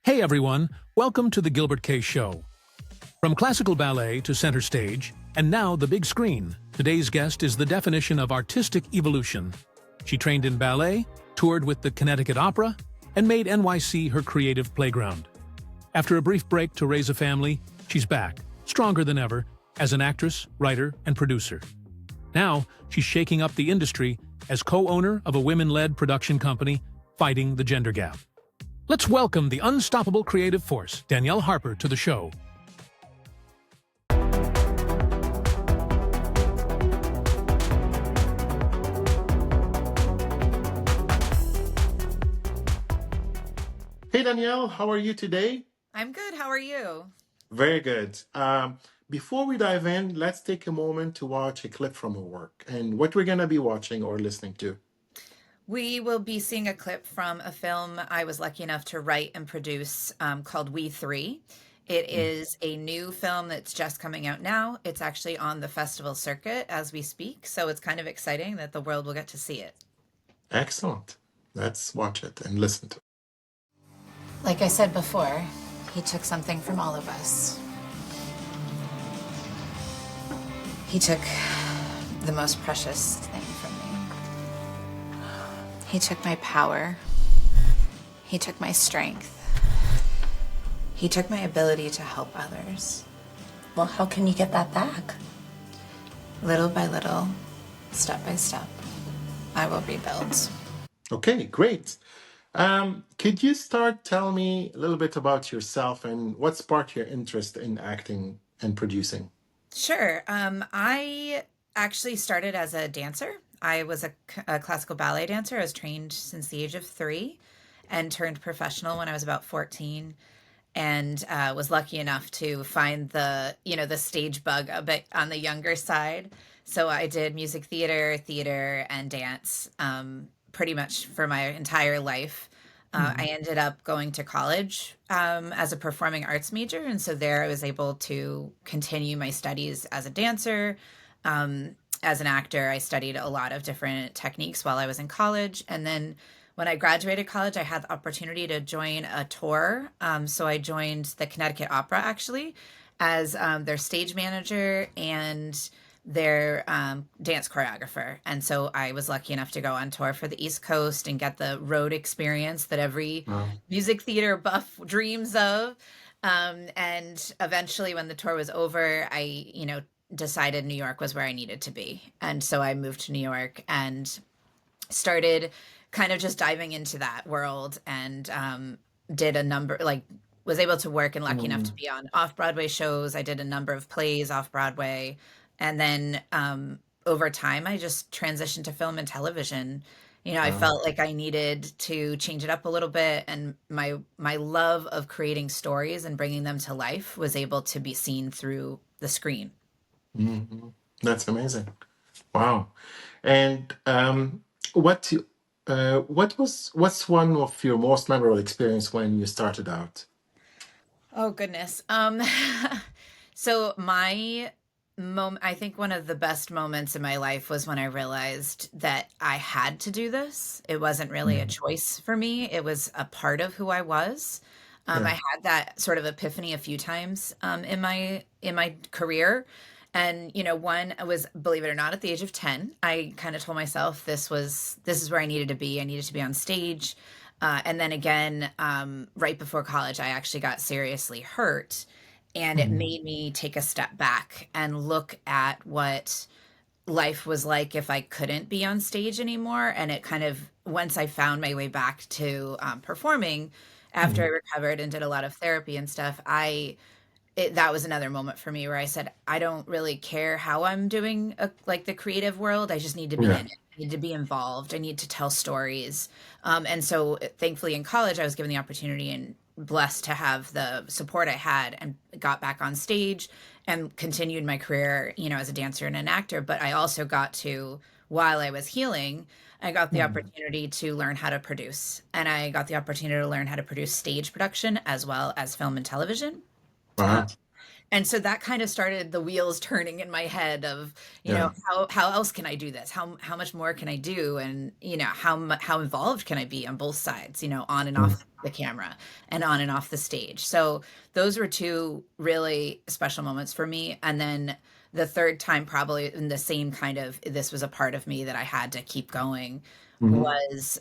Hey everyone, welcome to the Gilbert.K show. From classical ballet to center stage, and now the big screen, today's guest is the definition of artistic evolution. She trained in ballet, toured with the Connecticut Opera, and made NYC her creative playground. After a brief break to raise a family, she's back, stronger than ever, as an actress, writer, and producer. Now, she's shaking up the industry as co-owner of a women-led production company, fighting the gender gap. Let's welcome the unstoppable creative force, Danielle Harper, to the show. Hey Danielle, how are you today? I'm good. How are you? Very good. Before we dive in, let's take a moment to watch a clip from her work and what we're going to be watching or listening to. We will be seeing a clip from a film I was lucky enough to write and produce called We Three. It is a new film that's just coming out now. It's actually on the festival circuit as we speak, so it's kind of exciting that the world will get to see it. Excellent. Let's watch it and listen to it. Like I said before, he took something from all of us. He took the most precious thing from me. He took my power. He took my strength. He took my ability to help others. Well, how can you get that back? Little by little, step by step, I will rebuild. Okay, great. Could you start telling me a little bit about yourself and what sparked your interest in acting and producing? Sure. I actually started as a dancer. I was a classical ballet dancer. I was trained since the age of 3 and turned professional when I was about 14 and was lucky enough to find the stage bug a bit on the younger side. So I did music theater, and dance pretty much for my entire life. I ended up going to college as a performing arts major. And so there I was able to continue my studies as a dancer. As an actor, I studied a lot of different techniques while I was in college. And then when I graduated college, I had the opportunity to join a tour. So I joined the Connecticut Opera actually as their stage manager and their dance choreographer. And so I was lucky enough to go on tour for the East Coast and get the road experience that every Wow. music theater buff dreams of. And eventually when the tour was over, I decided New York was where I needed to be. And so I moved to New York and started kind of just diving into that world and did a number, was able to work and lucky enough to be on off-Broadway shows. I did a number of plays off-Broadway. And then over time, I just transitioned to film and television. I Wow. felt like I needed to change it up a little bit. And my love of creating stories and bringing them to life was able to be seen through the screen. Mhm. That's amazing. Wow. And what's one of your most memorable experience when you started out? Oh goodness. So I think one of the best moments in my life was when I realized that I had to do this. It wasn't really a Mhm. choice for me. It was a part of who I was. I Yeah. had that sort of epiphany a few times in my career. And one was, believe it or not, at the age of 10, I kind of told myself this is where I needed to be. I needed to be on stage. And then again, right before college, I actually got seriously hurt. And it Mhm. made me take a step back and look at what life was like if I couldn't be on stage anymore. And it kind of, once I found my way back to performing, after I Mhm. recovered and did a lot of therapy and stuff, that was another moment for me where I said, I don't really care how I'm doing like the creative world. I just need to be Yeah. in it. I need to be involved. I need to tell stories. And so thankfully in college, I was given the opportunity and blessed to have the support I had and got back on stage and continued my career, as a dancer and an actor. But I also got to, while I was healing, I got the Mhm. opportunity to learn how to produce. And I got the opportunity to learn how to produce stage production as well as film and television. Um, Wow. And so that kind of started the wheels turning in my head of, Yeah. how else can I do this? How much more can I do? And, how involved can I be on both sides, on and Mm. off the camera and on and off the stage. So those were two really special moments for me. And then the third time, probably in the same kind of, this was a part of me that I had to keep going, Mhm. was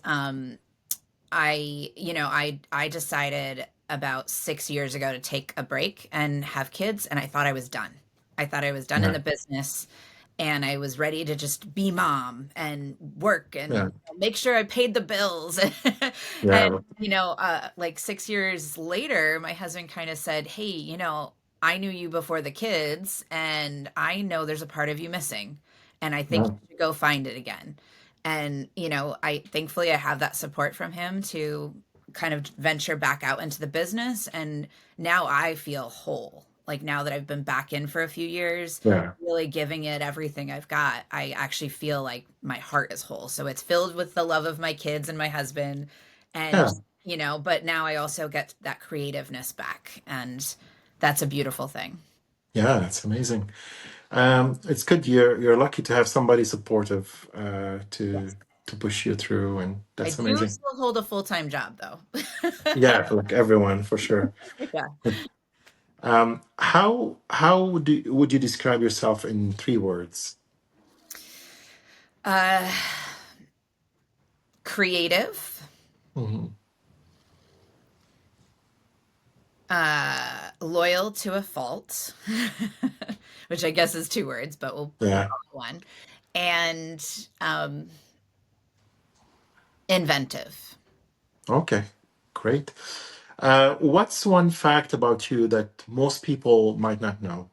I decided about 6 years ago to take a break and have kids, and I thought I was done. I thought I was done in Yeah. the business, and I was ready to just be mom and work Yeah. and make sure I paid the bills. And Yeah. like 6 years later, my husband kind of said, "Hey, I knew you before the kids, and I know there's a part of you missing, and I think Yeah. you should go find it again." And I thankfully I have that support from him to kind of venture back out into the business, and now I feel whole. Like, now that I've been back in for a few years, Yeah. really giving it everything I've got, I actually feel like my heart is whole. So it's filled with the love of my kids and my husband, and Yeah. but now I also get that creativeness back, and that's a beautiful thing. Yeah. It's amazing. It's good. You're lucky to have somebody supportive Yes. to push you through, and I that's do amazing. still hold a full-time job though. Yeah, like everyone for sure. Yeah. How would you describe yourself in 3 words? Uh, Creative, Mhm. loyal to a fault, which I guess is 2 words, but we'll Yeah. call it one, and inventive. Okay. Great. What's one fact about you that most people might not know?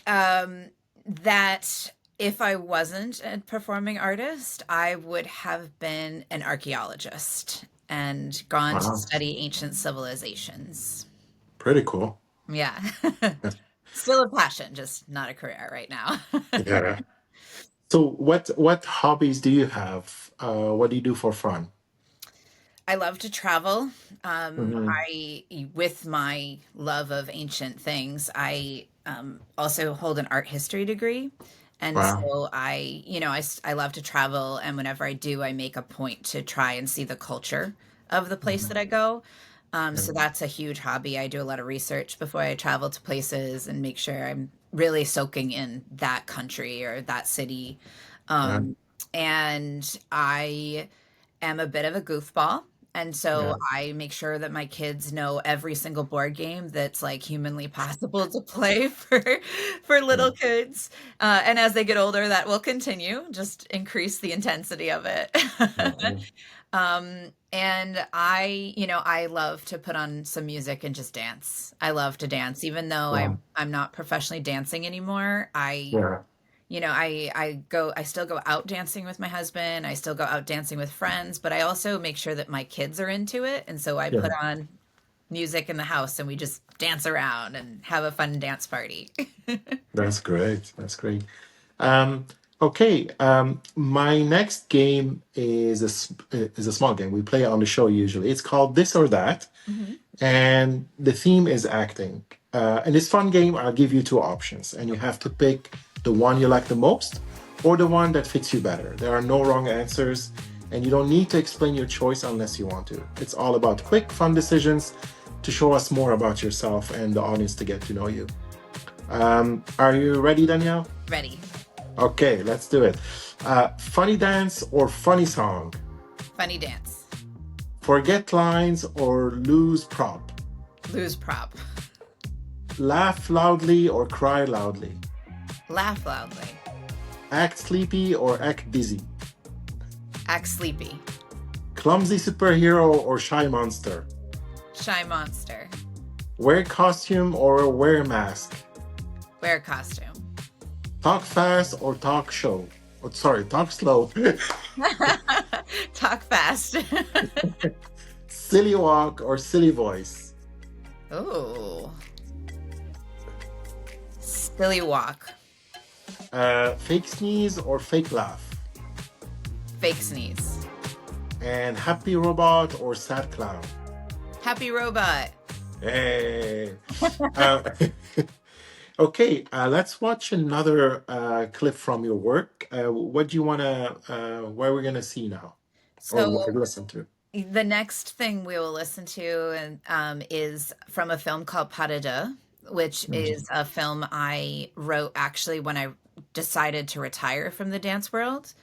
Um, that if I wasn't a performing artist, I would have been an archaeologist and gone to Wow. study ancient civilizations. Pretty cool. Yeah. Yes. Still a passion, just not a career right now. Yeah. So what hobbies do you have? What do you do for fun? I love to travel. Hmm. With my love of ancient things, I also hold an art history degree. And Wow. so I love to travel. And whenever I do, I make a point to try and see the culture of the place Mhm. that I go. Yeah. So that's a huge hobby. I do a lot of research before I travel to places and make sure I'm really soaking in that country or that city. Yeah. Um, and I am a bit of a goofball. And so Yeah. I make sure that my kids know every single board game that's like humanly possible to play for Yeah. little kids. And as they get older, that will continue, just increase the intensity of it. Yeah. And I love to put on some music and just dance. I love to dance, even though Wow. I'm not professionally dancing anymore. Yeah. I still go out dancing with my husband. I still go out dancing with friends, but I also make sure that my kids are into it. And so I Yeah. put on music in the house and we just dance around and have a fun dance party. That's great. That's great. Um, okay. My next game is a small game. We play it on the show usually. It's called This or That, Mhm. and the theme is acting. In this fun game, I'll give you 2 options, and you have to pick the one you like the most or the one that fits you better. There are no wrong answers, and you don't need to explain your choice unless you want to. It's all about quick, fun decisions to show us more about yourself and the audience to get to know you. Are you ready, Danielle? Ready. Okay, let's do it. Funny dance or funny song? Funny dance. Forget lines or lose prop? Lose prop. Laugh loudly or cry loudly? Laugh loudly. Act sleepy or act busy? Act sleepy. Clumsy superhero or shy monster? Shy monster. Wear costume or wear mask? Wear costume. Talk fast or talk show? Oh, sorry, talk slow. Talk fast. Silly walk or silly voice? Ooh. Silly walk. Fake sneeze or fake laugh? Fake sneeze. And happy robot or sad clown? Happy robot. Hey. Uh, okay, let's watch another clip from your work. What do you want to, what are we going to see now? Or So listen to? the next thing we will listen to and is from a film called Pas de Deux, which is Mhm. a film I wrote actually when I decided to retire from the dance world.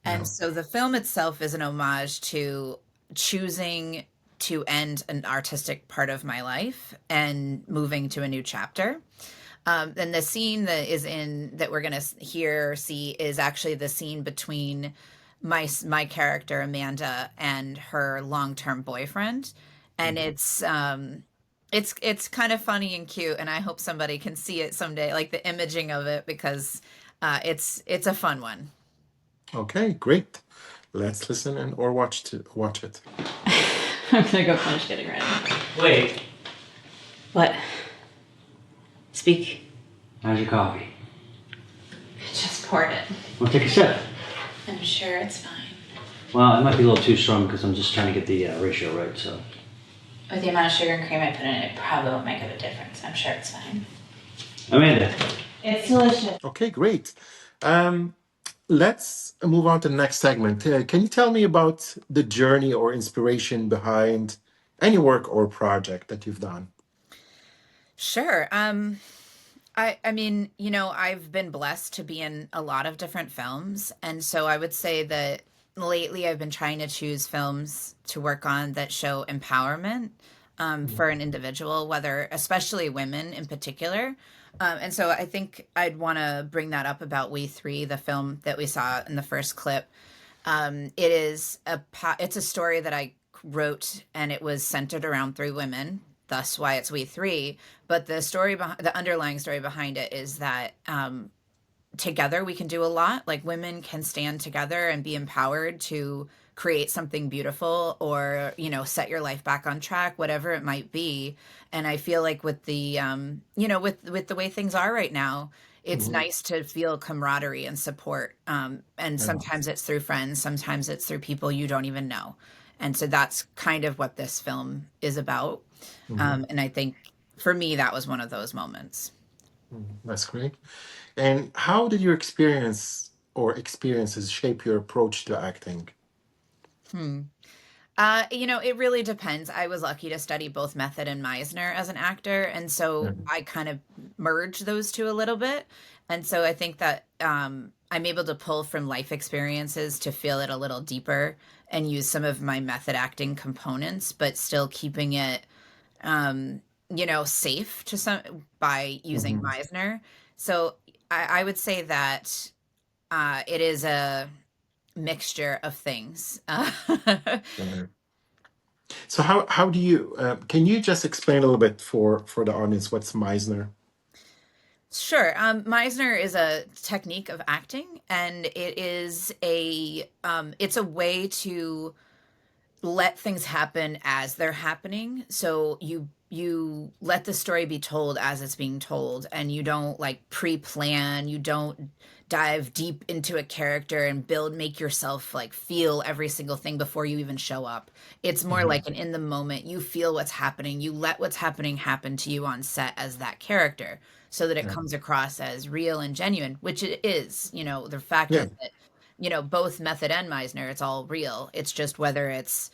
And Yeah. so the film itself is an homage to choosing to end an artistic part of my life and moving to a new chapter. And the scene that we're gonna hear see is actually the scene between my character Amanda and her long term boyfriend, and Mhm. it's kind of funny and cute, and I hope somebody can see it someday, like the imaging of it, because it's a fun one. Okay, great. Let's listen and or watch it. I'm gonna go finish getting ready. Wait, What? Speak. how's your coffee? Just poured it. Well, take a sip. I'm sure it's fine. Well, it might be a little too strong because I'm just trying to get the ratio right, so. With the amount of sugar and cream I put in it, it probably won't make a difference. I'm sure it's fine. Amanda. It's delicious. Okay, great. Um, let's move on to the next segment. Can you tell me about the journey or inspiration behind any work or project that you've done? Sure. I mean, I've been blessed to be in a lot of different films, and so I would say that lately I've been trying to choose films to work on that show empowerment for an individual, whether especially women in particular. And so I think I'd want to bring that up about We Three, the film that we saw in the first clip. It's a story that I wrote, and it was centered around three women. Thus, why it's We Three. But the underlying story behind it is that together we can do a lot. Like women can stand together and be empowered to create something beautiful, or set your life back on track, whatever it might be. And I feel like with the with the way things are right now, it's Mhm. nice to feel camaraderie and support. And Yeah. sometimes it's through friends, sometimes it's through people you don't even know. And so that's kind of what this film is about. Mhm. And I think for me, that was one of those moments. That's great. And how did your experience or experiences shape your approach to acting? Hmm. It really depends. I was lucky to study both Method and Meisner as an actor, and so Mhm. I kind of merge those two a little bit. And so I think that I'm able to pull from life experiences to feel it a little deeper and use some of my method acting components, but still keeping it, safe to some by using Mhm. Meisner. So I would say that it is a mixture of things. Right. So how do you can you just explain a little bit for the audience what's Meisner? Sure. Meisner is a technique of acting, and it's a way to let things happen as they're happening. So you let the story be told as it's being told, and you don't like pre-plan, you don't dive deep into a character and make yourself like feel every single thing before you even show up. It's more Mhm. like an in the moment, you feel what's happening, you let what's happening happen to you on set as that character, so that it Yeah. comes across as real and genuine, which it is. The fact Yeah. is that both Method and Meisner, it's all real. It's just whether it's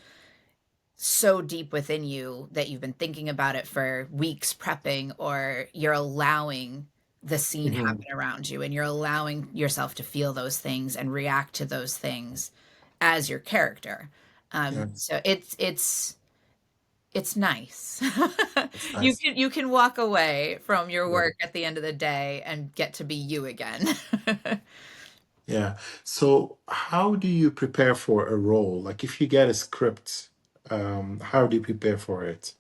so deep within you that you've been thinking about it for weeks prepping, or you're allowing the scene Mhm. happen around you and you're allowing yourself to feel those things and react to those things as your character. Yeah. So it's nice. That's you nice. can you can walk away from your Yeah. work at the end of the day and get to be you again. Yeah. So how do you prepare for a role? Like if you get a script, how do you prepare for it?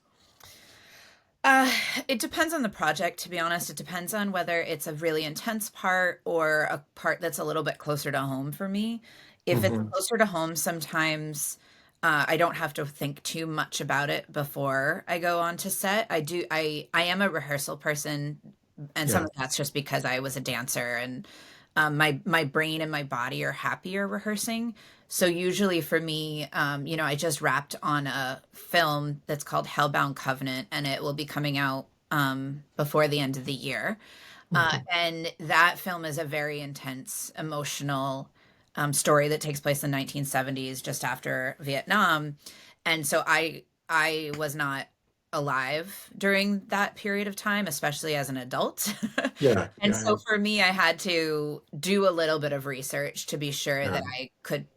Uh, it depends on the project, to be honest. It depends on whether it's a really intense part or a part that's a little bit closer to home for me. If it's Mhm. closer to home, sometimes I don't have to think too much about it before I go on to set. I am a rehearsal person, and some Yeah. of that's just because I was a dancer, and my brain and my body are happier rehearsing. So usually for me, I just wrapped on a film that's called Hellbound Covenant, and it will be coming out before the end of the year. And that film is a very intense, emotional story that takes place in the 1970s, just after Vietnam. And so I was not alive during that period of time, especially as an adult. Yeah, And yeah, so for me, I had to do a little bit of research to be sure yeah, that I could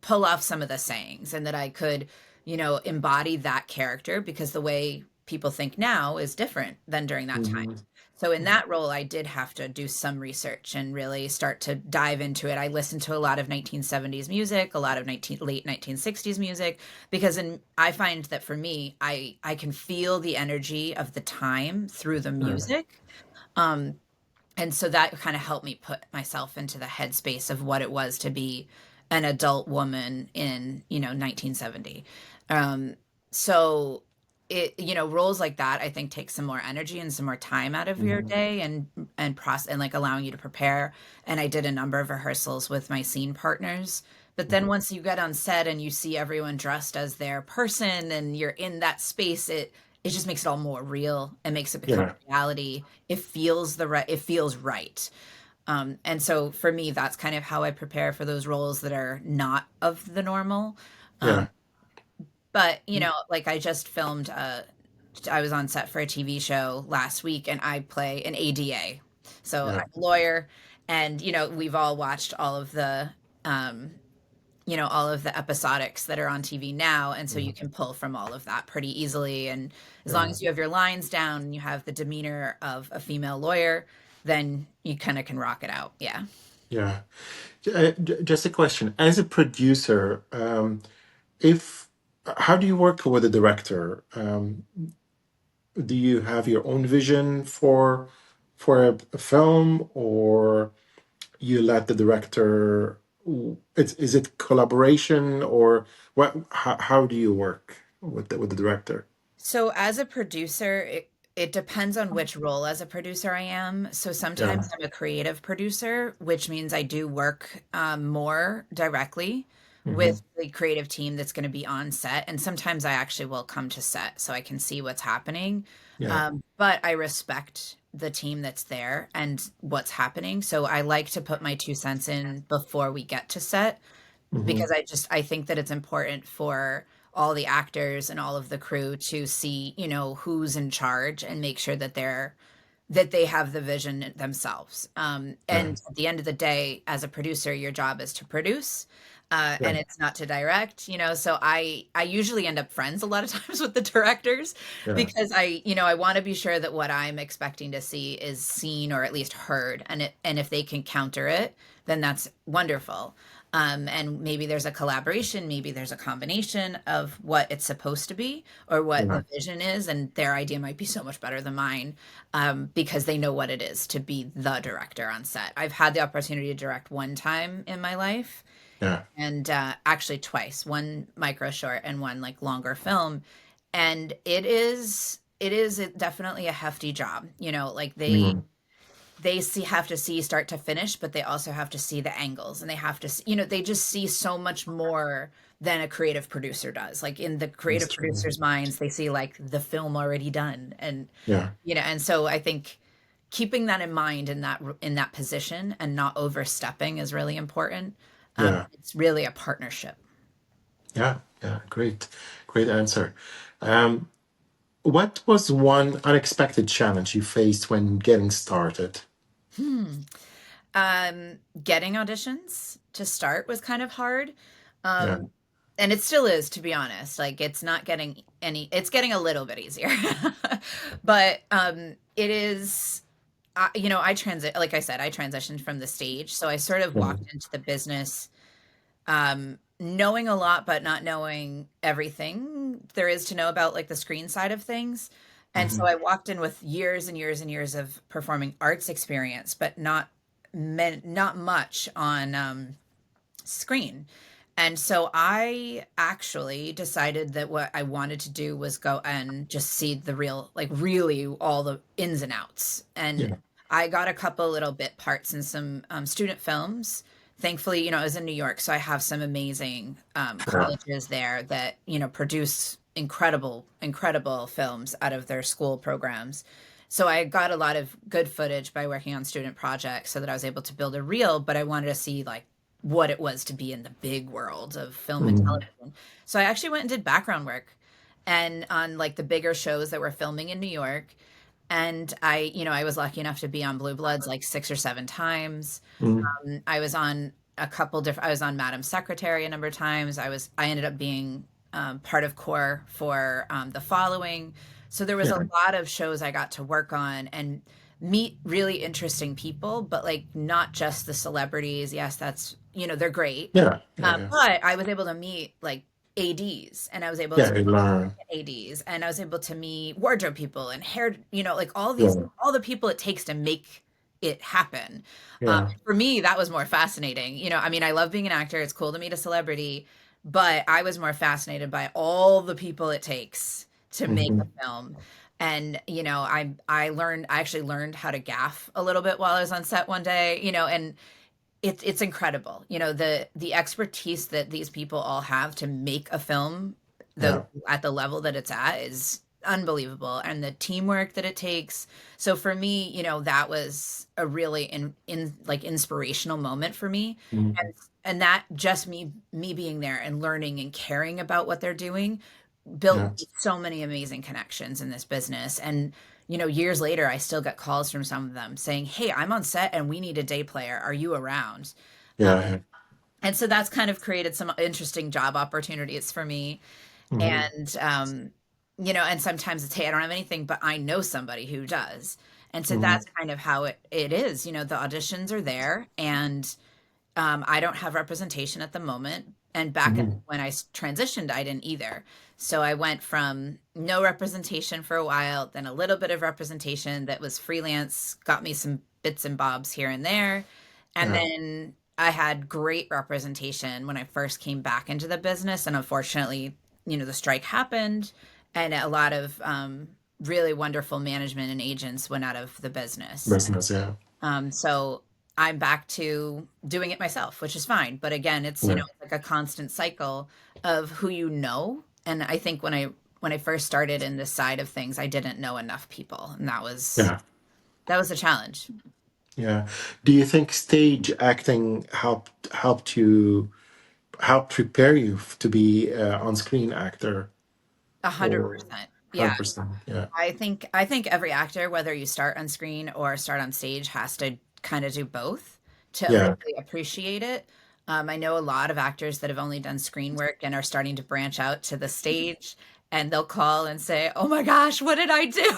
pull off some of the sayings and that I could, embody that character, because the way people think now is different than during that time. hmm, So in that role, I did have to do some research and really start to dive into it. I listened to a lot of 1970s music, a lot of late 1960s music, because I find that for me, I can feel the energy of the time through the yeah, music. Um, and so that kind of helped me put myself into the headspace of what it was to be an adult woman in 1970. So roles like that, I think, take some more energy and some more time out of your hmm, day, and process, and like allowing you to prepare. And I did a number of rehearsals with my scene partners. But then once you get on set and you see everyone dressed as their person and you're in that space, it just makes it all more real and makes it become yeah, reality. It feels right. And so for me, that's kind of how I prepare for those roles that are not of the normal. yeah, But like I just filmed I was on set for a TV show last week, and I play an ADA. So yeah, I'm a lawyer, and we've all watched all of the episodics that are on TV now, and so you mhm, can pull from all of that pretty easily. And as long yeah, as you have your lines down and you have the demeanor of a female lawyer, then you kind of can rock it out. Yeah. yeah. Just a question. As a producer, if how do you work with a director? Do you have your own vision for a film, or you let the director? Is it collaboration, or what? How do you work with the director? So as a producer, it depends on which role as a producer I am. So Yeah. sometimes I'm a creative producer, which means I do work more directly Hmm. with the creative team that's going to be on set. And sometimes I actually will come to set so I can see what's happening. Yeah. But I respect the team that's there and what's happening. So I like to put my 2 cents in before we get to set, Hmm. because I think that it's important for all the actors and all of the crew to see, who's in charge, and make sure that they have the vision themselves. Yeah. And at the end of the day, as a producer, your job is to produce, Yeah. and it's not to direct. So I usually end up friends a lot of times with the directors, Yeah. because I want to be sure that what I'm expecting to see is seen, or at least heard, and if they can counter it, then that's wonderful. And maybe there's a collaboration, maybe there's a combination of what it's supposed to be, or what Yeah. the vision is, and their idea might be so much better than mine, because they know what it is to be the director on set. I've had the opportunity to direct one time in my life, Yeah. and actually twice, one micro short and one like longer film. And it is definitely a hefty job. Like Mhm. they have to see start to finish, but they also have to see the angles, and they have to they just see so much more than a creative producer does. Like in the That's creative true. producers' minds, they see like the film already done. And Yeah. and so I think keeping that in mind in that position and not overstepping is really important. Yeah. It's really a partnership. Yeah. Yeah. Great. Great answer. Um, what was one unexpected challenge you faced when getting started? Hmm. Getting auditions to start was kind of hard. Yeah. Um, and it still is, to be honest. Like it's not getting it's getting a little bit easier. But it is, I like I said, I transitioned from the stage. So I sort of Mhm. walked into the business knowing a lot, but not knowing everything there is to know about like the screen side of things. And so Mhm. I walked in with years and years and years of performing arts experience, but not much on screen. And so I actually decided that what I wanted to do was go and just see the real, like really all the ins and outs. And Yeah. I got a couple little bit parts in some student films. Thankfully, I was in New York, so I have some amazing Yeah. colleges there that, produce incredible films out of their school programs. So I got a lot of good footage by working on student projects so that I was able to build a reel, but I wanted to see like what it was to be in the big world of film and Mhm. television. So I actually went and did background work and on like the bigger shows that were filming in New York. And I was lucky enough to be on Blue Bloods like 6 or 7 times. Mhm. I was on I was on Madam Secretary a number of times. I ended up being part of core for The Following. So there was a Yeah. lot of shows I got to work on and meet really interesting people, but like not just the celebrities. Yes, they're great. Yeah. Yeah. Yeah. But I was able to meet like ADs and I was able Yeah. to You learn. ADs and I was able to meet wardrobe people and hair, like Yeah. all the people it takes to make it happen. Yeah. For me, that was more fascinating. I mean, I love being an actor. It's cool to meet a celebrity, but I was more fascinated by all the people it takes to make Hmm. a film. And, I actually learned how to gaff a little bit while I was on set one day, and it's incredible. The expertise that these people all have to make a film Yeah. at the level that it's at is unbelievable and the teamwork that it takes. So for me, that was a really in like inspirational moment for me. Mhm. And that just me being there and learning and caring about what they're doing Yeah. built so many amazing connections in this business. And years later I still get calls from some of them saying, "Hey, I'm on set and we need a day player, are you around?" um, Yeah. and so that's kind of created some interesting job opportunities for me. Hmm. And and sometimes it's, "Hey, I don't have anything, but I know somebody who does." And so Hmm. that's kind of how it is. The auditions are there, and I don't have representation at the moment. And back Hmm. when I transitioned, I didn't either. So I went from no representation for a while, then a little bit of representation that was freelance, got me some bits and bobs here and there. And Yeah. then I had great representation when I first came back into the business. And unfortunately, the strike happened, and a lot of really wonderful management and agents went out of the business. Business. Yeah. So I'm back to doing it myself, which is fine. But again, it's Yeah. like a constant cycle of who you know. And I think when I first started in this side of things, I didn't know enough people, and Yeah. that was a challenge. Yeah. Do you think stage acting helped prepare you to be on-screen actor A or 100%. Yeah. 100%? Yeah. I think every actor, whether you start on screen or start on stage, has to kind of do both to Yeah. really appreciate it. I know a lot of actors that have only done screen work and are starting to branch out to the stage, and they'll call and say, "Oh my gosh, what did I do?"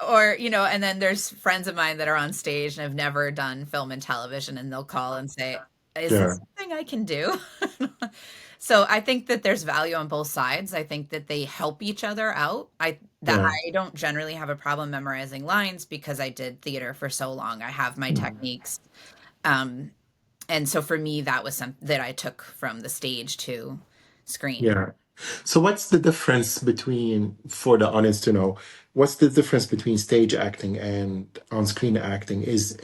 Or and then there's friends of mine that are on stage and have never done film and television, and they'll call and say, "Is Yeah. this something I can do?" So I think that there's value on both sides. I think that they help each other out. Yeah. I don't generally have a problem memorizing lines because I did theater for so long. I have my techniques. Um, and so for me, that was something that I took from the stage to screen. Yeah. So what's the difference between, for the audience to know, what's the difference between stage acting and on-screen acting? Is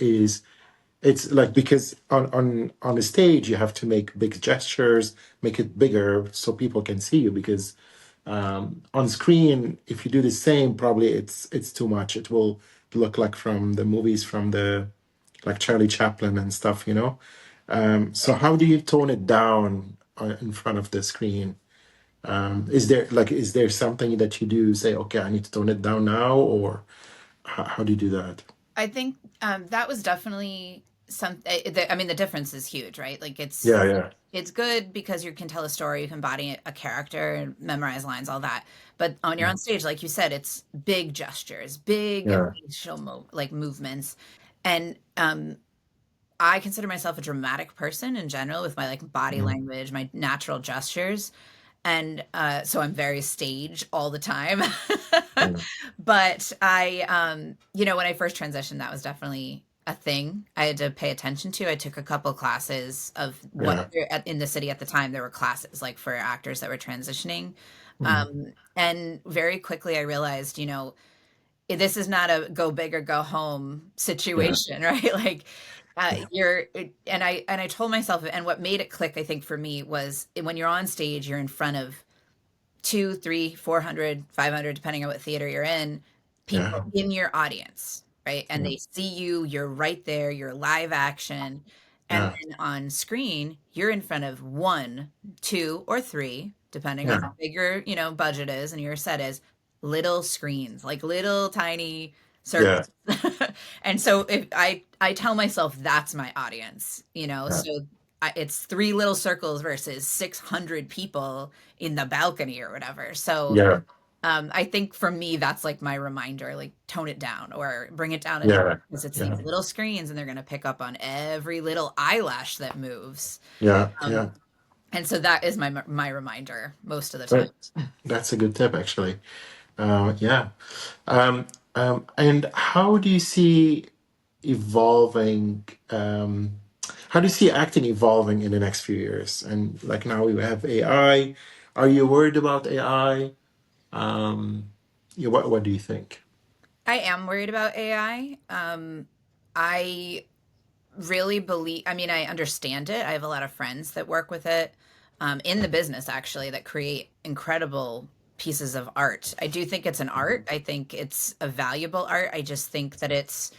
it's like, because on the stage you have to make big gestures, make it bigger so people can see you, because on screen, if you do the same, probably it's too much. It will look like from the movies, from the like Charlie Chaplin and stuff, you know. So how do you tone it down in front of the screen? Is there something that you do, say, okay, I need to tone it down now, or how do you do that? I think that was definitely I mean, the difference is huge, right? Like Yeah, yeah, it's good because you can tell a story, you can embody a character, and memorize lines, all that. But when you're yeah, on stage, like you said, it's big gestures, big yeah. facial like movements, and I consider myself a dramatic person in general with my like body Mhm. language, my natural gestures. And so I'm very stage all the time. Yeah, But when I first transitioned, that was definitely a thing I had to pay attention to. I took a couple classes of yeah. in the city at the time. There were classes like for actors that were transitioning. Mhm. And very quickly I realized, this is not a go big or go home Yeah. situation, right? Like Yeah. and I told myself, and what made it click, I think for me was when you're on stage, you're in front of two, three, 400, 500, depending on what theater you're in, people Yeah. in your audience, right? And Yeah. they see you, you're right there, you're live action. And Yeah. then on screen, you're in front of one, two, or three, depending on Yeah. how big your, budget is and your set is, little screens, like little tiny Yeah. circles. And so if I tell myself that's my audience, Yeah. so it's three little circles versus 600 people in the balcony or whatever. So Yeah. I think for me, that's like my reminder, like tone it down or bring it down a notch Yeah. because it's Yeah. these little screens and they're going to pick up on every little eyelash that moves. Yeah. Yeah. Um, and so that is my reminder most of the time. But that's a good tip, actually. Yeah. Um, and how do you see evolving? How do you see acting evolving in the next few years? And like now we have AI. Are you worried about AI? Um, yeah, what do you think? I am worried about AI. I really believe, I mean, I understand it. I have a lot of friends that work with it in the business, actually, that create incredible pieces of art. I do think it's an art. I think it's a valuable art. I just think that it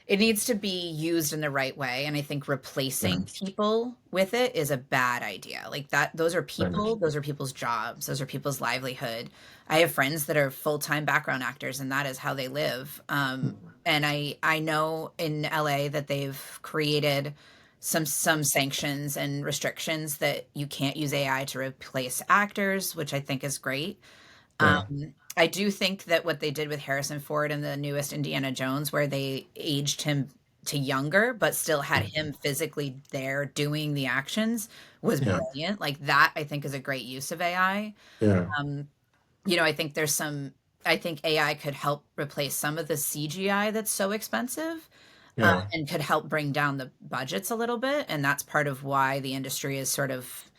needs to be used in the right way. And I think Yeah. replacing people with it is a bad idea. Like that, Right. those are people's jobs, those are people's livelihood. I have friends that are full-time background actors and that is how they live. And I know in LA that they've created some sanctions and restrictions that you can't use AI to replace actors, which I think is great. Yeah. I do think that what they did with Harrison Ford in the newest Indiana Jones, where they aged him to younger, but still had him physically there doing the actions, was Yeah. brilliant. Like that, I think is a great use of AI. Yeah. Um, I think I think AI could help replace some of the CGI that's so expensive, Yeah. and could help bring down the budgets a little bit. And that's part of why the industry is sort of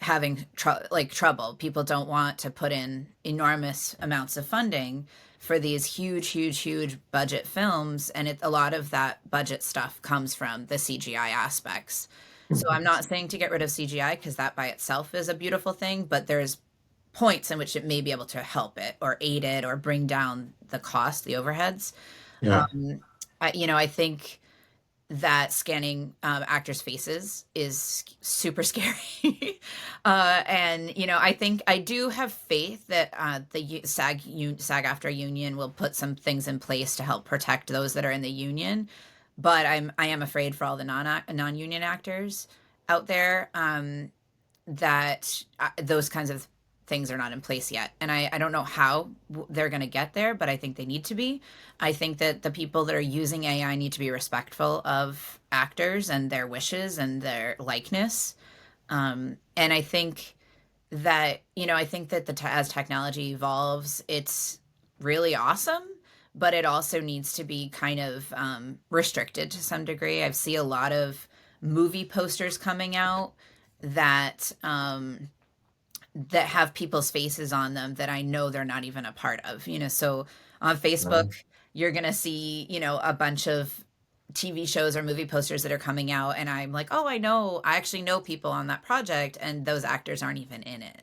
having trouble. People don't want to put in enormous amounts of funding for these huge, huge, huge budget films, and a lot of that budget stuff comes from the CGI aspects. So I'm not saying to get rid of CGI because that by itself is a beautiful thing, but there's points in which it may be able to help it or aid it or bring down the cost, the overheads. Yeah. Um, I think that scanning actors' faces is super scary. And I think I do have faith that the SAG-AFTRA union will put some things in place to help protect those that are in the union. But I am afraid for all the non-union actors out there, that those kinds of things are not in place yet. And I don't know how they're going to get there, but I think they need to be. I think that the people that are using AI need to be respectful of actors and their wishes and their likeness. And I think that as technology evolves, it's really awesome, but it also needs to be kind of restricted to some degree. I see a lot of movie posters coming out that that have people's faces on them that I know they're not even a part of. So on Right. Facebook, you're going to see, a bunch of TV shows or movie posters that are coming out. And I'm like, oh, I actually know people on that project and those actors aren't even in it.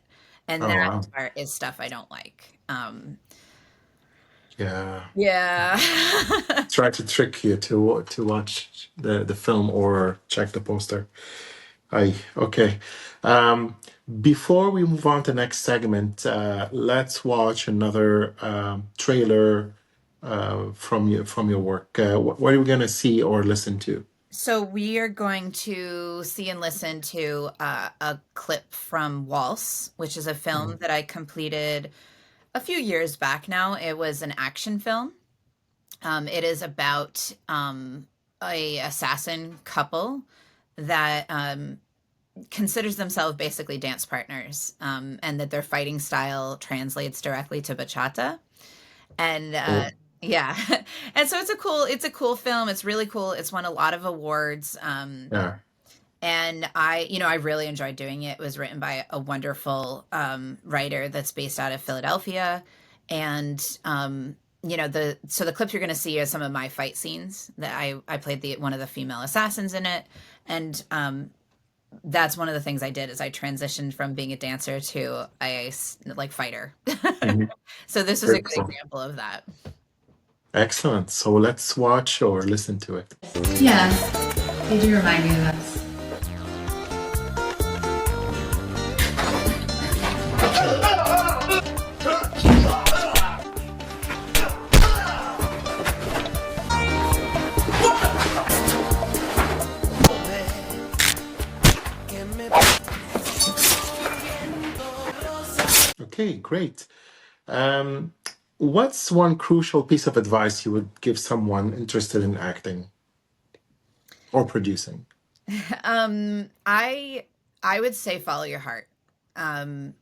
And Oh that wow. part is stuff I don't like. Yeah. Yeah. Try to trick you to watch the film or check the poster. I okay. Um, Before we move on to the next segment, let's watch another trailer from your work. What are we gonna see or listen to? So we are going to see and listen to a clip from Waltz, which is a film Mhm. that I completed a few years back now. It was an action film. It is about a assassin couple that considers themselves basically dance partners, and that their fighting style translates directly to bachata. And Cool. yeah, and so it's a cool film. It's really cool. It's won a lot of awards. Yeah. And I really enjoyed doing it. It was written by a wonderful writer that's based out of Philadelphia, and so the clips you're going to see are some of my fight scenes that I played one of the female assassins in it. And that's one of the things I did is I transitioned from being a dancer to a like fighter. Mhm. So this is a Very good cool. example of that. Excellent. So let's watch or listen to it. Yeah, they do remind me of us. Okay, great. Um, what's one crucial piece of advice you would give someone interested in acting or producing? I would say follow your heart. Um,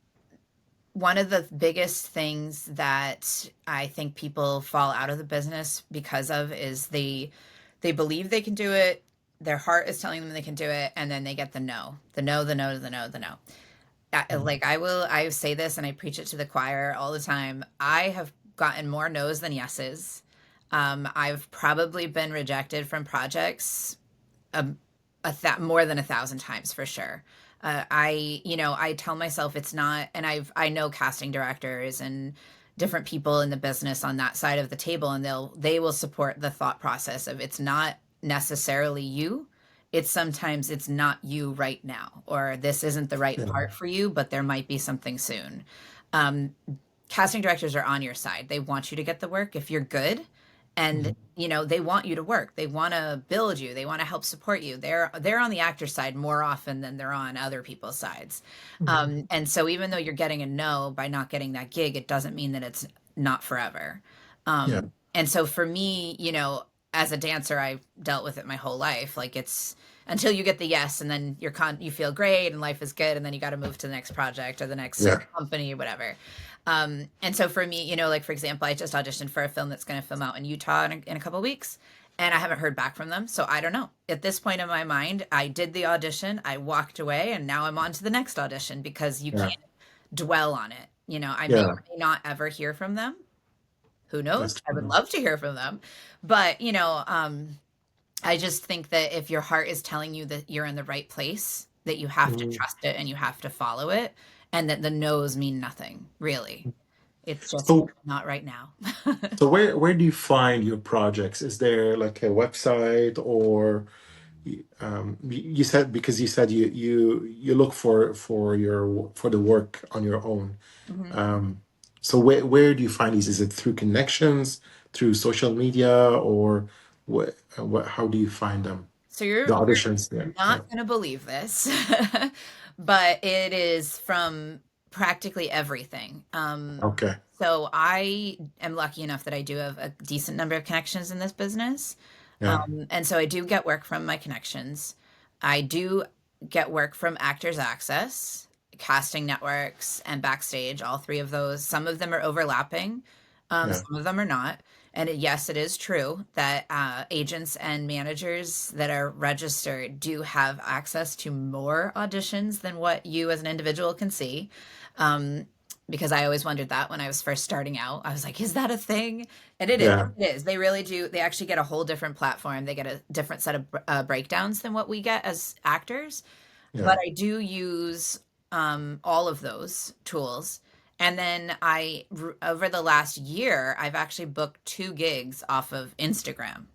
One of the biggest things that I think people fall out of the business because of is they believe they can do it, their heart is telling them they can do it, and then they get the no. The no, the no, the no, the no. Mhm. Like I say this and I preach it to the choir all the time. I have gotten more no's than yeses. I've probably been rejected from projects um, more than 1,000 times for sure. I tell myself it's not, and I know casting directors and different people in the business on that side of the table, and they will support the thought process of it's not necessarily you. It's sometimes it's not you right now, or this isn't the right Yeah. part for you, but there might be something soon. Um, Casting directors are on your side. They want you to get the work if you're good, and Mhm. they want you to work. They want to build you. They want to help support you. They're on the actor side more often than they're on other people's sides. Mhm. And so even though you're getting a no by not getting that gig, it doesn't mean that it's not forever. Yeah. And so for me, as a dancer, I've dealt with it my whole life. Like it's until you get the yes, and then you feel great and life is good, and then you got to move to the next project or the next Yeah. company or whatever. And so for me, like for example, I just auditioned for a film that's going to film out in Utah in a couple of weeks, and I haven't heard back from them. So I don't know. At this point in my mind, I did the audition, I walked away, and now I'm on to the next audition because you Yeah. can't dwell on it. I may Yeah. or may not ever hear from them. Who knows? That's I would true. love to hear from them. But, I just think that if your heart is telling you that you're in the right place, that you have to Mhm. trust it and you have to follow it, and that the no's mean nothing, really. It's just So, not right now. so where do you find your projects? Is there like a website or you said because you said you look for the work on your own. Mhm. Um, so where do you find these? Is it through connections, through social media, or what how do you find them? So The you're auditions, yeah. Yeah. not going to believe this, but it is from practically everything. Okay. So I am lucky enough that I do have a decent number of connections in this business. Yeah. And so I do get work from my connections. I do get work from Actors Access, casting networks, and backstage. All three of those. Some of them are overlapping, Yeah. some of them are not. And yes, it is true that agents and managers that are registered do have access to more auditions than what you as an individual can see. Um, because I always wondered that when I was first starting out. I was like, is that a thing? And it is. Yeah. It is. They really do. They actually get a whole different platform. They get a different set of breakdowns than what we get as actors. Yeah. But I do use all of those tools. And then over the last year, I've actually booked 2 gigs off of Instagram.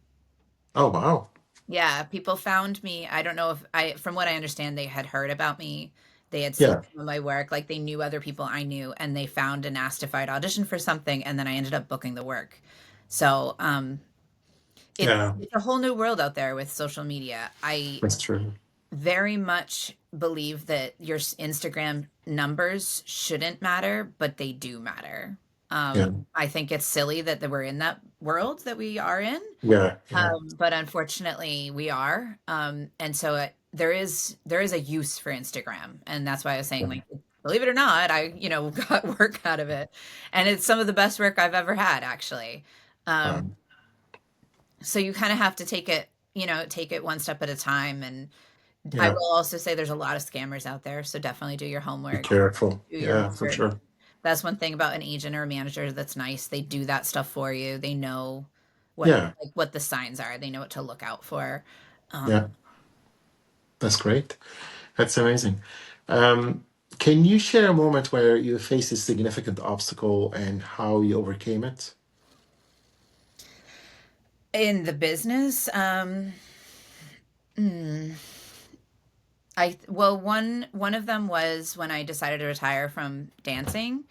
Oh wow. Yeah, people found me. I don't know from what I understand, they had heard about me. They had seen Yeah. some of my work, like they knew other people I knew, and they found and asked if I'd audition for something, and then I ended up booking the work. So, Yeah. it's a whole new world out there with social media. I That's true. very much believe that your Instagram numbers shouldn't matter, but they do matter. Yeah. I think it's silly that we're in that world that we are in, Yeah. Yeah. but unfortunately we are. And so there is a use for Instagram, and that's why I was saying, Yeah. like, believe it or not, I got work out of it, and it's some of the best work I've ever had, actually. Um, Um, so you kind of have to take it one step at a time, and I yeah. will also say there's a lot of scammers out there, so definitely do your Be homework, careful. do your Yeah, for homework. sure. That's one thing about an agent or a manager that's nice. They do that stuff for you. They know Yeah, what the signs are. They know what to look out for. yeah, that's great. That's amazing. Um, can you share a moment where you faced a significant obstacle and how you overcame it? In the business, one of them was when I decided to retire from dancing.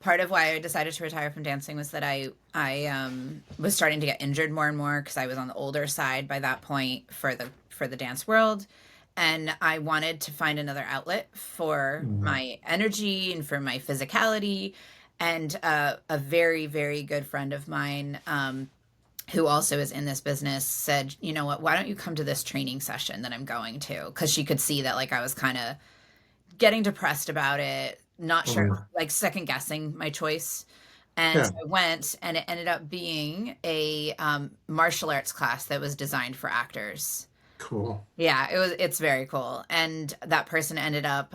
Part of why I decided to retire from dancing was that I was starting to get injured more and more because I was on the older side by that point for the dance world, and I wanted to find another outlet for Mm, my energy and for my physicality. And a very, very good friend of mine, who also is in this business, said, you know what, why don't you come to this training session that I'm going to? Because she could see that like I was kind of getting depressed about it, not sure, mm, like second guessing my choice. And yeah, so I went, and it ended up being a martial arts class that was designed for actors. cool. Yeah, it's very cool. And that person ended up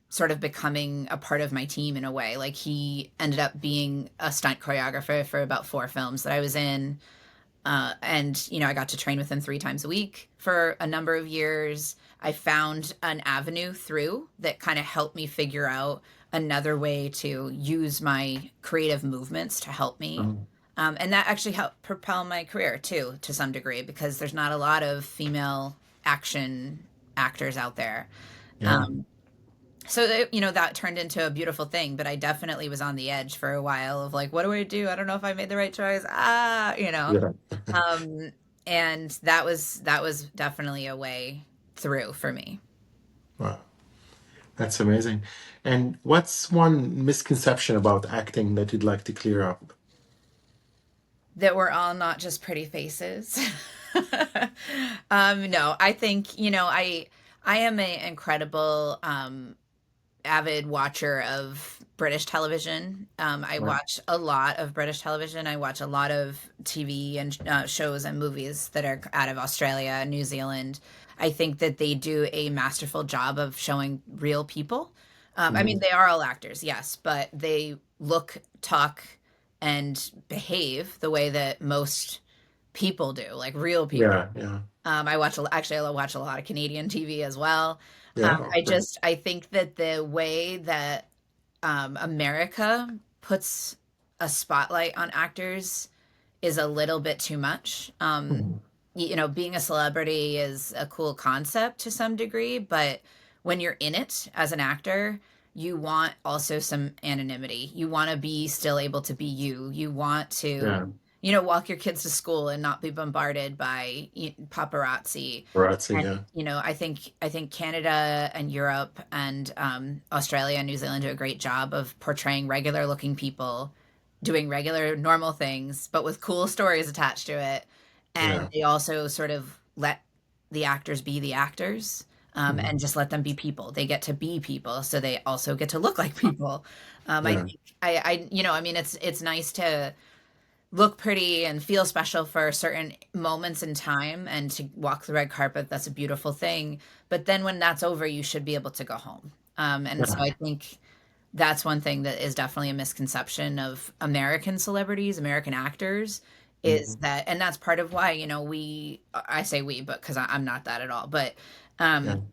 sort of becoming a part of my team in a way. Like he ended up being a stunt choreographer for about 4 films that I was in. And, I got to train with him 3 times a week for a number of years. I found an avenue through that kind of helped me figure out another way to use my creative movements to help me. Mm, And that actually helped propel my career too, to some degree, because there's not a lot of female action actors out there. yeah, Um, so that turned into a beautiful thing, but I definitely was on the edge for a while of like, what do I do? I don't know if I made the right choice. yeah. Um, and that was definitely a way through for me. Wow, that's amazing. And what's one misconception about acting that you'd like to clear up? That we're all not just pretty faces. No, I think, I am an incredible avid watcher of British television. I Right. watch a lot of British television. I watch a lot of TV and shows and movies that are out of Australia, New Zealand. I think that they do a masterful job of showing real people. I mean, Mhm. they are all actors, yes, but they look, talk, and behave the way that most people do, like real people. Yeah, yeah, Actually, I watch a lot of Canadian TV as well. yeah. Okay. I think that the way that America puts a spotlight on actors is a little bit too much. Mhm. Being a celebrity is a cool concept to some degree, but when you're in it as an actor, you want also some anonymity. You want to be still able to be you. You want to, Yeah, walk your kids to school and not be bombarded by paparazzi. right. And Yeah, I think Canada and Europe and Australia and New Zealand do a great job of portraying regular looking people doing regular normal things, but with cool stories attached to it. And yeah, they also sort of let the actors be the actors, mhm, and just let them be people. They get to be people, so they also get to look like people. I yeah, think I mean, it's nice to look pretty and feel special for certain moments in time and to walk the red carpet. That's a beautiful thing. But then when that's over, you should be able to go home. And so yeah. I think that's one thing that is definitely a misconception of American celebrities, American actors, is Mhm. that, and that's part of why, I say we, but because I'm not that at all, but Yeah, um,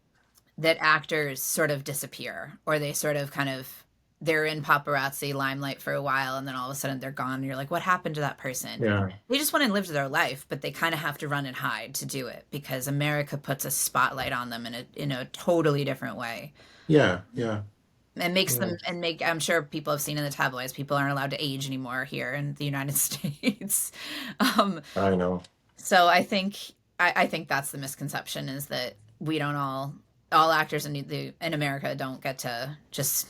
that actors sort of disappear, or they sort of kind of, they're in paparazzi limelight for a while and then all of a sudden they're gone. And you're like, what happened to that person? yeah, They just went and lived their life, but they kind of have to run and hide to do it because America puts a spotlight on them in a totally different way. yeah, yeah, And makes yeah. them, and make, I'm sure people have seen in the tabloids, people aren't allowed to age anymore here in the United States. um I know. so I think that's the misconception, is that we don't all actors in America don't get to just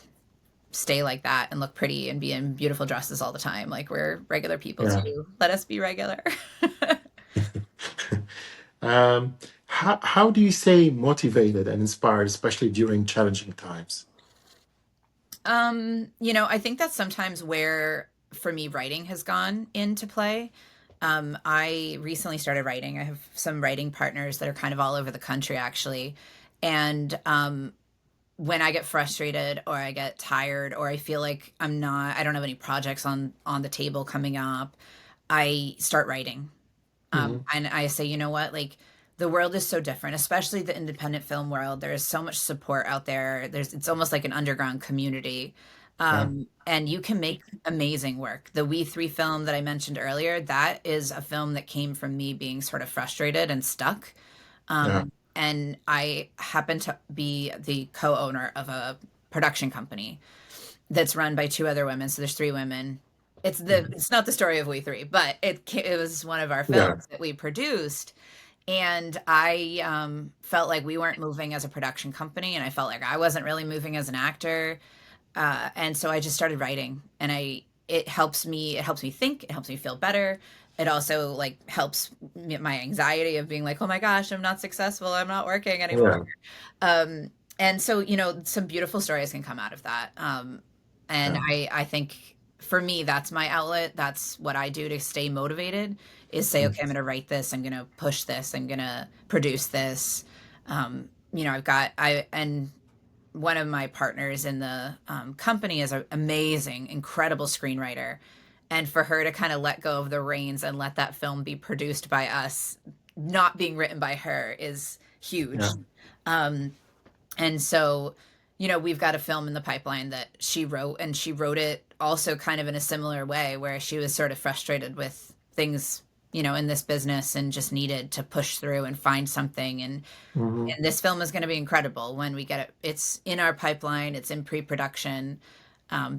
stay like that and look pretty and be in beautiful dresses all the time. Like, we're regular people Yeah. too. Let us be regular. How do you stay motivated and inspired, especially during challenging times? I think that's sometimes where, for me, writing has gone into play. I recently started writing. I have some writing partners that are kind of all over the country, actually. And when I get frustrated or I get tired or I feel like I don't have any projects on the table coming up, I start writing. Hmm. And I say, you know what, like the world is so different, especially the independent film world. There is so much support out there. It's almost like an underground community. Yeah. And you can make amazing work. The We Three film that I mentioned earlier, that is a film that came from me being sort of frustrated and stuck. Yeah. And I happen to be the co-owner of a production company that's run by two other women. So there's three women. Mhm. It's not the story of We Three, but it was one of our Yeah. films that we produced, and I felt like we weren't moving as a production company, and I felt like I wasn't really moving as an actor, and so I just started writing, and I it helps me think, it helps me feel better. It also like helps my anxiety of being like, oh my gosh, I'm not successful, I'm not working anymore. Yeah. Um, and so, some beautiful stories can come out of that. And Yeah. I think for me, that's my outlet. That's what I do to stay motivated is say, Mm. okay, I'm going to write this. I'm going to push this. I'm going to produce this. And one of my partners in the company is an amazing, incredible screenwriter. And for her to kind of let go of the reins and let that film be produced by us, not being written by her, is huge. Yeah. Um, and so, we've got a film in the pipeline that she wrote, and she wrote it also kind of in a similar way where she was sort of frustrated with things, in this business and just needed to push through and find something. Hmm. And this film is going to be incredible when we get it. It's in our pipeline, it's in pre-production.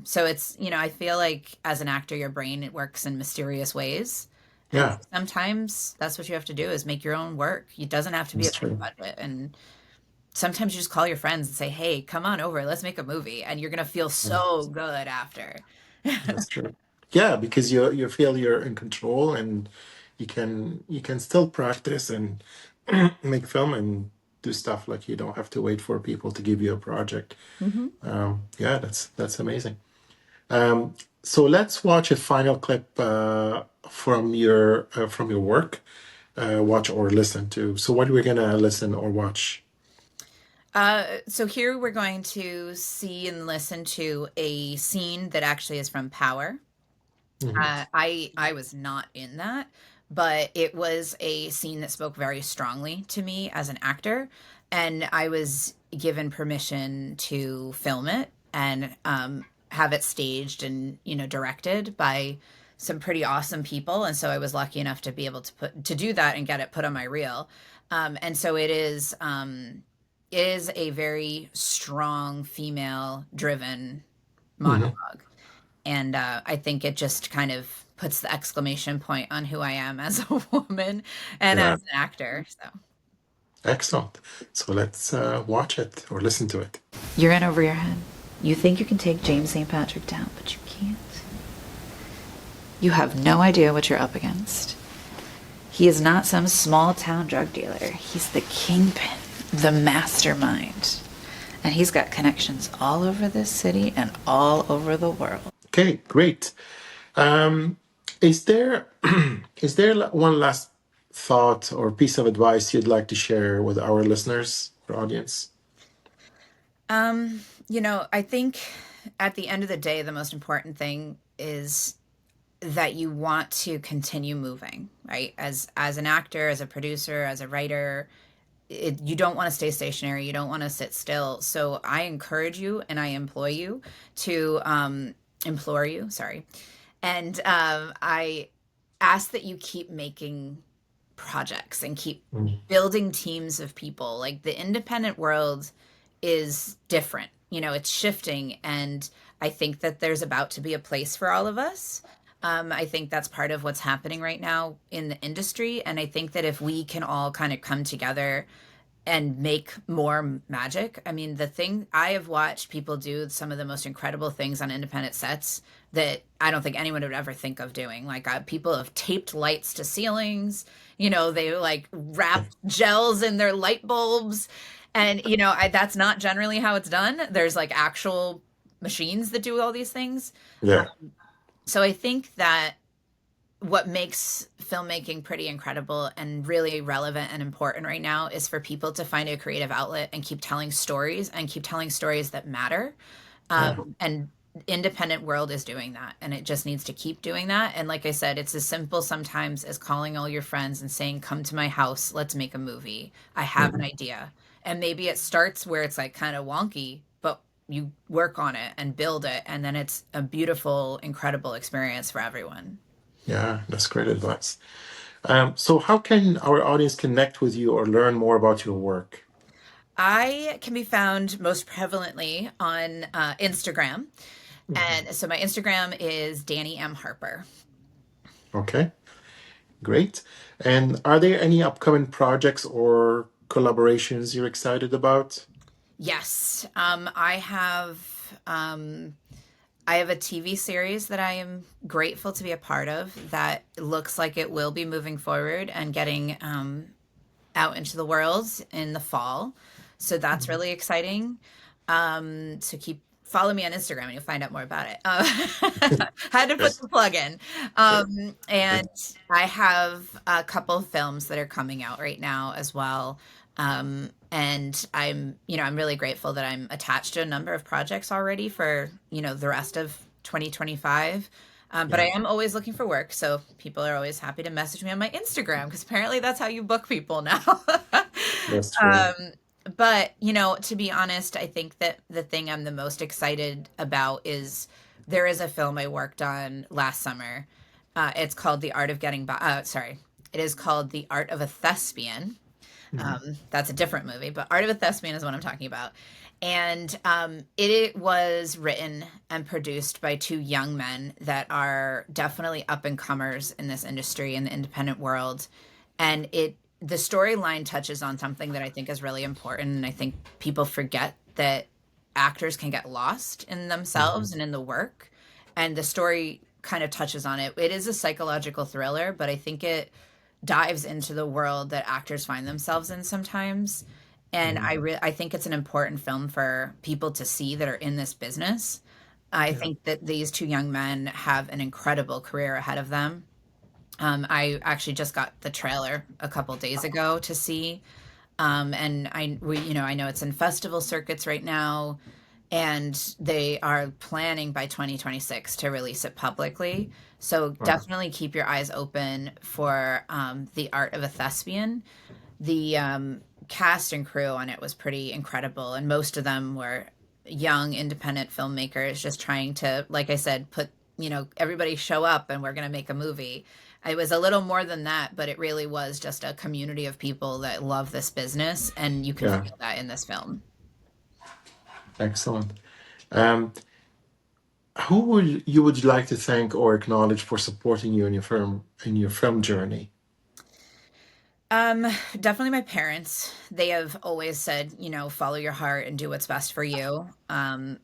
So it's, I feel like as an actor, your brain, it works in mysterious ways. And Yeah. sometimes that's what you have to do is make your own work. It doesn't have to be a That's big true. budget. And sometimes you just call your friends and say, "Hey, come on over. Let's make a movie." And you're going to feel Yeah. so good after. That's true. Yeah, because you feel you're in control, and you can still practice and make film and do stuff. Like, you don't have to wait for people to give you a project. Mhm. Yeah, that's amazing. So let's watch a final clip from your work. Watch or listen to. So what are we gonna listen or watch? So here we're going to see and listen to a scene that actually is from Power. Hmm. I was not in that, but it was a scene that spoke very strongly to me as an actor, and I was given permission to film it and have it staged and directed by some pretty awesome people, and so I was lucky enough to be able to do that and get it put on my reel. And so it is a very strong female driven Hmm. monologue, and I think it just kind of puts the exclamation point on who I am as a woman and as Yeah, an actor. So excellent. So let's watch it or listen to it. You're in over your head. You think you can take James St. Patrick down, but you can't. You have no idea what you're up against. He is not some small town drug dealer. He's the kingpin, the mastermind. And he's got connections all over this city and all over the world. Okay, great. Um, is there one last thought or piece of advice you'd like to share with our listeners or audience? I think at the end of the day, the most important thing is that you want to continue moving, right? As an actor, as a producer, as a writer, you don't want to stay stationary. You don't want to sit still. So I encourage you and I implore you, sorry. And I ask that you keep making projects and keep Mm. building teams of people. Like the independent world is different. It's shifting, and I think that there's about to be a place for all of us. I think that's part of what's happening right now in the industry, and I think that if we can all kind of come together and make more magic. I mean, the thing I have watched people do some of the most incredible things on independent sets that I don't think anyone would ever think of doing. Like people have taped lights to ceilings, they like wrap gels in their light bulbs. And, that's not generally how it's done. There's like actual machines that do all these things. Yeah. So I think that what makes filmmaking pretty incredible and really relevant and important right now is for people to find a creative outlet and keep telling stories and keep telling stories that matter. Yeah. And independent world is doing that, and it just needs to keep doing that. And like I said, it's as simple sometimes as calling all your friends and saying, come to my house, let's make a movie. I have an idea. And maybe it starts where it's like kind of wonky, but you work on it and build it, and then it's a beautiful, incredible experience for everyone. Yeah, that's great advice. So how can our audience connect with you or learn more about your work? I can be found most prevalently on Instagram. Mhm. And so my Instagram is Danny M. Harper. Okay, great. And are there any upcoming projects or collaborations you're excited about? Yes, I have a TV series that I am grateful to be a part of that looks like it will be moving forward and getting out into the world in the fall. So that's Mhm. really exciting. So keep follow me on Instagram and you'll find out more about it. Had to put Yes. the plug in. Yes. And I have a couple of films that are coming out right now as well. And I'm really grateful that I'm attached to a number of projects already for, the rest of 2025. But I Yeah, am always looking for work, so people are always happy to message me on my Instagram because apparently that's how you book people now. that's true. um, but to be honest, I think that the thing I'm the most excited about is there is a film I worked on last summer. It's called The Art of Getting By. Sorry, it is called The Art of a Thespian. Mhm. That's a different movie, but Art of a Thespian is what I'm talking about. And it was written and produced by two young men that are definitely up and comers in this industry in the independent world. And the storyline touches on something that I think is really important. And I think people forget that actors can get lost in Mhm. themselves and in the work. And the story kind of touches on it. It is a psychological thriller, but I think it dives into the world that actors find themselves in sometimes. And Mhm. I think it's an important film for people to see that are in this business. I Yeah. think that these two young men have an incredible career ahead of them. I actually just got the trailer a couple days ago to see, and I know it's in festival circuits right now, and they are planning by 2026 to release it publicly. So Wow. definitely keep your eyes open for The Art of a Thespian. The cast and crew on it was pretty incredible, and most of them were young independent filmmakers just trying to, like I said, put everybody show up and we're going to make a movie. It was a little more than that, but it really was just a community of people that love this business, and you can Yeah, feel that in this film. excellent. Um, who would you like to thank or acknowledge for supporting you in your film journey? Um, Definitely my parents. They have always said, follow your heart and do what's best for you. And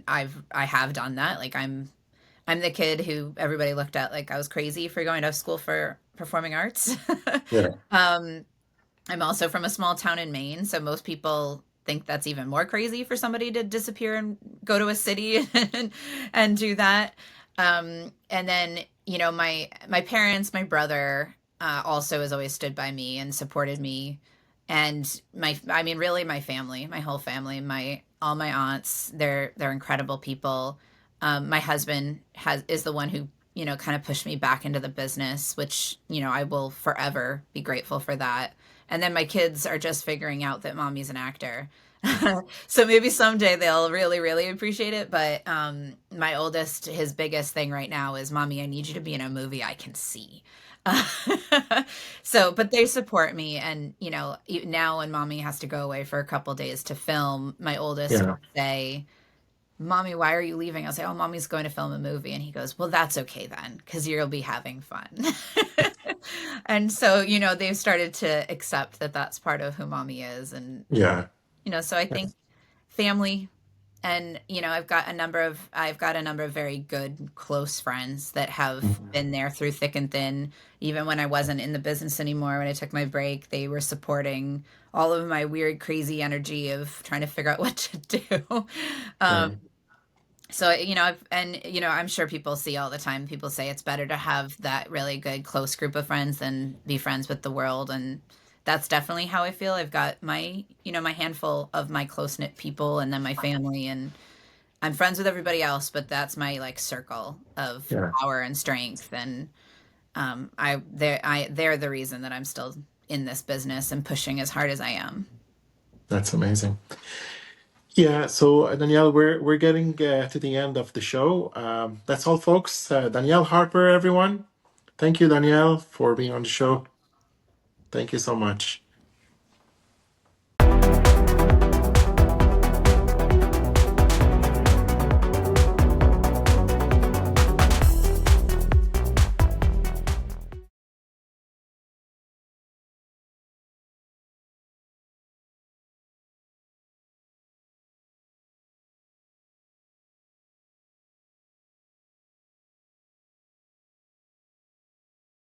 I have done that. Like I'm the kid who everybody looked at like I was crazy for going to school for performing arts. Yeah. um, I'm also from a small town in Maine, so most people think that's even more crazy for somebody to disappear and go to a city and do that. And then, my parents, my brother, also has always stood by me and supported me. And I mean, really my family, my whole family, all my aunts, they're incredible people. My husband is the one who, kind of pushed me back into the business, which, I will forever be grateful for that. And then my kids are just figuring out that mommy's an actor. So maybe someday they'll really, really appreciate it. But my oldest, his biggest thing right now is, Mommy, I need you to be in a movie I can see. Uh, but they support me. And, now when mommy has to go away for a couple days to film, my oldest will Yeah. say, Mommy, why are you leaving? I'll say, oh, mommy's going to film a movie. And he goes, well, that's okay then, because you'll be having fun. And so, they've started to accept that that's part of who mommy is. And, Yeah. so I think family, and, I've got a number of very good, close friends that have Mhm. been there through thick and thin. Even when I wasn't in the business anymore, when I took my break, they were supporting all of my weird, crazy energy of trying to figure out what to do. Um, Right. So, I'm sure people see all the time, people say it's better to have that really good close group of friends than be friends with the world. And that's definitely how I feel. I've got my handful of my close knit people and then my family, and I'm friends with everybody else, but that's my like circle of Yeah, power and strength. And they're the reason that I'm still in this business and pushing as hard as I am. that's amazing. Yeah, so Danielle, we're getting to the end of the show. That's all, folks. Danielle Harper, everyone. Thank you, Danielle, for being on the show. Thank you so much.